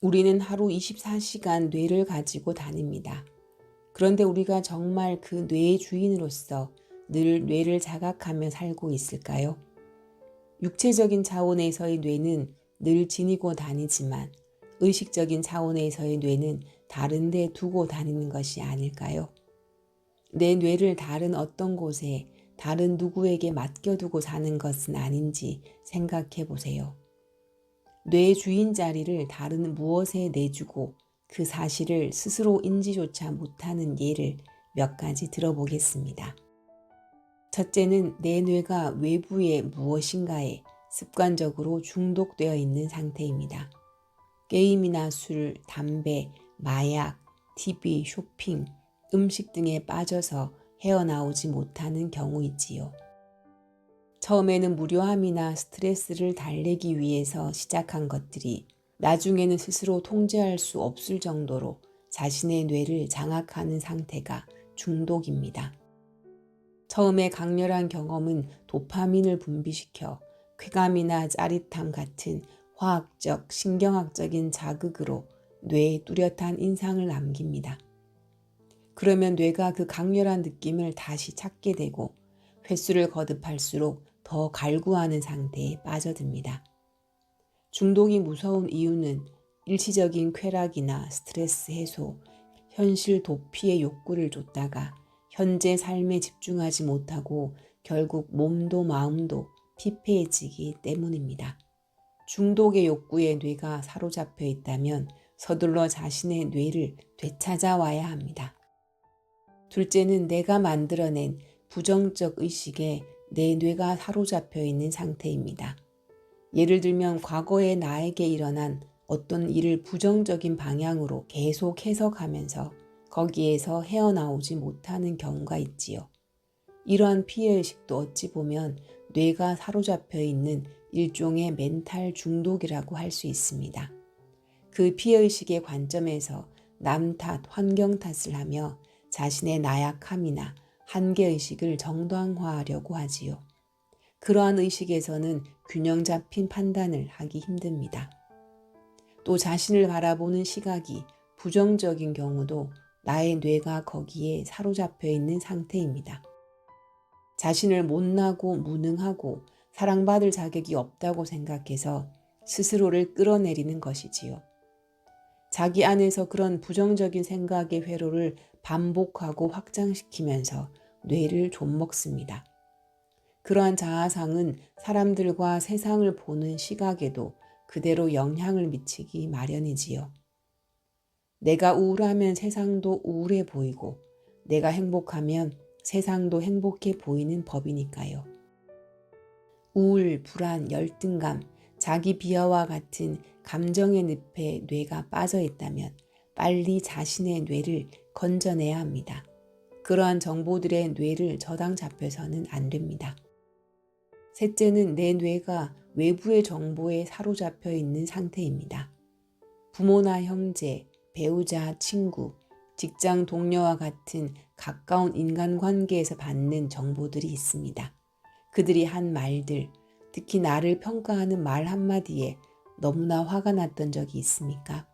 우리는 하루 24시간 뇌를 가지고 다닙니다. 그런데 우리가 정말 그 뇌의 주인으로서 늘 뇌를 자각하며 살고 있을까요? 육체적인 차원에서의 뇌는 늘 지니고 다니지만 의식적인 차원에서의 뇌는 다른 데 두고 다니는 것이 아닐까요? 내 뇌를 다른 어떤 곳에 다른 누구에게 맡겨두고 사는 것은 아닌지 생각해 보세요. 뇌의 주인 자리를 다른 무엇에 내주고 그 사실을 스스로 인지조차 못하는 예를 몇 가지 들어보겠습니다. 첫째는 내 뇌가 외부의 무엇인가에 습관적으로 중독되어 있는 상태입니다. 게임이나 술, 담배, 마약, TV, 쇼핑, 음식 등에 빠져서 헤어나오지 못하는 경우이지요. 처음에는 무료함이나 스트레스를 달래기 위해서 시작한 것들이 나중에는 스스로 통제할 수 없을 정도로 자신의 뇌를 장악하는 상태가 중독입니다. 처음에 강렬한 경험은 도파민을 분비시켜 쾌감이나 짜릿함 같은 화학적, 신경학적인 자극으로 뇌에 뚜렷한 인상을 남깁니다. 그러면 뇌가 그 강렬한 느낌을 다시 찾게 되고 횟수를 거듭할수록 더 갈구하는 상태에 빠져듭니다. 중독이 무서운 이유는 일시적인 쾌락이나 스트레스 해소, 현실 도피의 욕구를 쫓다가 현재 삶에 집중하지 못하고 결국 몸도 마음도 피폐해지기 때문입니다. 중독의 욕구에 뇌가 사로잡혀 있다면 서둘러 자신의 뇌를 되찾아와야 합니다. 둘째는 내가 만들어낸 부정적 의식에 내 뇌가 사로잡혀 있는 상태입니다. 예를 들면 과거에 나에게 일어난 어떤 일을 부정적인 방향으로 계속 해석하면서 거기에서 헤어나오지 못하는 경우가 있지요. 이러한 피해의식도 어찌 보면 뇌가 사로잡혀 있는 일종의 멘탈 중독이라고 할 수 있습니다. 그 피해의식의 관점에서 남 탓, 환경 탓을 하며 자신의 나약함이나 한계의식을 정당화하려고 하지요. 그러한 의식에서는 균형 잡힌 판단을 하기 힘듭니다. 또 자신을 바라보는 시각이 부정적인 경우도 나의 뇌가 거기에 사로잡혀 있는 상태입니다. 자신을 못나고 무능하고 사랑받을 자격이 없다고 생각해서 스스로를 끌어내리는 것이지요. 자기 안에서 그런 부정적인 생각의 회로를 반복하고 확장시키면서 뇌를 좀먹습니다. 그러한 자아상은 사람들과 세상을 보는 시각에도 그대로 영향을 미치기 마련이지요. 내가 우울하면 세상도 우울해 보이고 내가 행복하면 세상도 행복해 보이는 법이니까요. 우울, 불안, 열등감, 자기 비하와 같은 감정의 늪에 뇌가 빠져 있다면 빨리 자신의 뇌를 건져내야 합니다. 그러한 정보들의 뇌를 저당 잡혀서는 안 됩니다. 셋째는 내 뇌가 외부의 정보에 사로잡혀 있는 상태입니다. 부모나 형제, 배우자, 친구, 직장 동료와 같은 가까운 인간관계에서 받는 정보들이 있습니다. 그들이 한 말들, 특히 나를 평가하는 말 한마디에 너무나 화가 났던 적이 있습니까?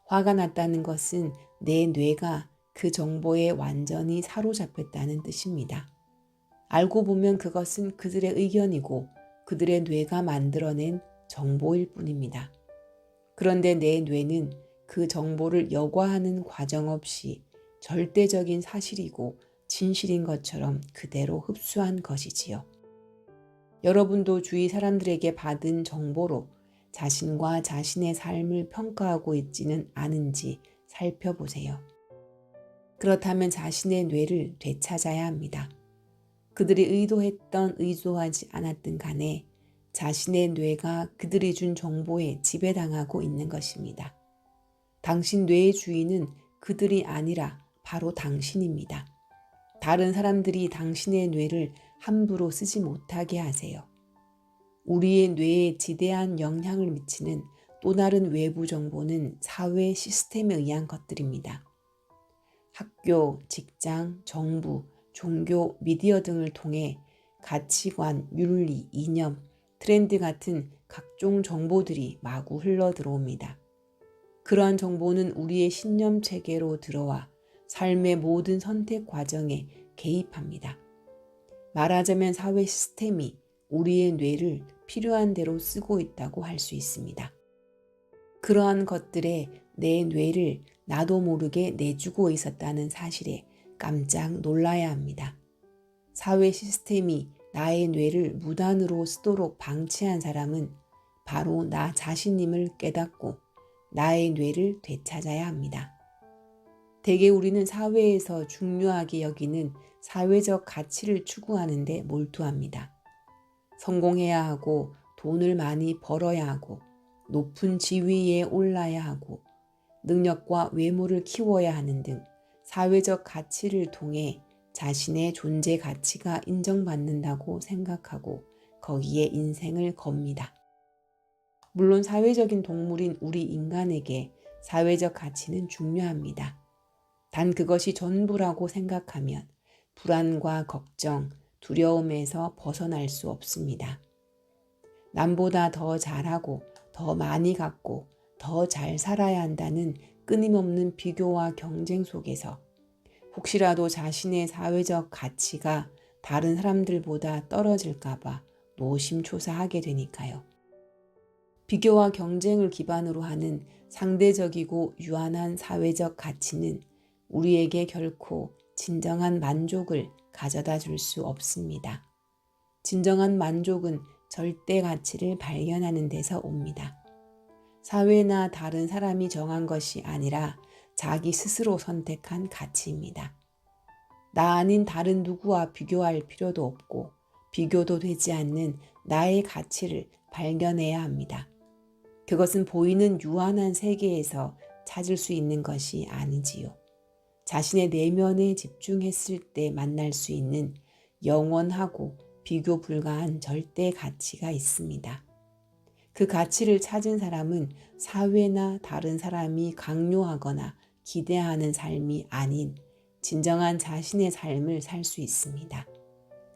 화가 났다는 것은 내 뇌가 그 정보에 완전히 사로잡혔다는 뜻입니다. 알고 보면 그것은 그들의 의견이고 그들의 뇌가 만들어낸 정보일 뿐입니다. 그런데 내 뇌는 그 정보를 여과하는 과정 없이 절대적인 사실이고 진실인 것처럼 그대로 흡수한 것이지요. 여러분도 주위 사람들에게 받은 정보로 자신과 자신의 삶을 평가하고 있지는 않은지 살펴보세요. 그렇다면 자신의 뇌를 되찾아야 합니다. 그들이 의도했던 의도하지 않았든 간에 자신의 뇌가 그들이 준 정보에 지배당하고 있는 것입니다. 당신 뇌의 주인은 그들이 아니라 바로 당신입니다. 다른 사람들이 당신의 뇌를 함부로 쓰지 못하게 하세요. 우리의 뇌에 지대한 영향을 미치는 또 다른 외부 정보는 사회 시스템에 의한 것들입니다. 학교, 직장, 정부, 종교, 미디어 등을 통해 가치관, 윤리, 이념, 트렌드 같은 각종 정보들이 마구 흘러 들어옵니다. 그러한 정보는 우리의 신념 체계로 들어와 삶의 모든 선택 과정에 개입합니다. 말하자면 사회 시스템이 우리의 뇌를 필요한 대로 쓰고 있다고 할 수 있습니다. 그러한 것들에 내 뇌를 나도 모르게 내주고 있었다는 사실에 깜짝 놀라야 합니다. 사회 시스템이 나의 뇌를 무단으로 쓰도록 방치한 사람은 바로 나 자신임을 깨닫고 나의 뇌를 되찾아야 합니다. 대개 우리는 사회에서 중요하게 여기는 사회적 가치를 추구하는 데 몰두합니다. 성공해야 하고 돈을 많이 벌어야 하고 높은 지위에 올라야 하고 능력과 외모를 키워야 하는 등 사회적 가치를 통해 자신의 존재 가치가 인정받는다고 생각하고 거기에 인생을 겁니다. 물론 사회적인 동물인 우리 인간에게 사회적 가치는 중요합니다. 단 그것이 전부라고 생각하면 불안과 걱정, 두려움에서 벗어날 수 없습니다. 남보다 더 잘하고 더 많이 갖고 더 잘 살아야 한다는 끊임없는 비교와 경쟁 속에서 혹시라도 자신의 사회적 가치가 다른 사람들보다 떨어질까봐 노심초사하게 되니까요. 비교와 경쟁을 기반으로 하는 상대적이고 유한한 사회적 가치는 우리에게 결코 진정한 만족을 가져다 줄 수 없습니다. 진정한 만족은 절대 가치를 발견하는 데서 옵니다. 사회나 다른 사람이 정한 것이 아니라 자기 스스로 선택한 가치입니다. 나 아닌 다른 누구와 비교할 필요도 없고 비교도 되지 않는 나의 가치를 발견해야 합니다. 그것은 보이는 유한한 세계에서 찾을 수 있는 것이 아니지요. 자신의 내면에 집중했을 때 만날 수 있는 영원하고 비교 불가한 절대 가치가 있습니다. 그 가치를 찾은 사람은 사회나 다른 사람이 강요하거나 기대하는 삶이 아닌 진정한 자신의 삶을 살 수 있습니다.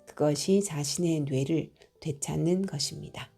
그것이 자신의 뇌를 되찾는 것입니다.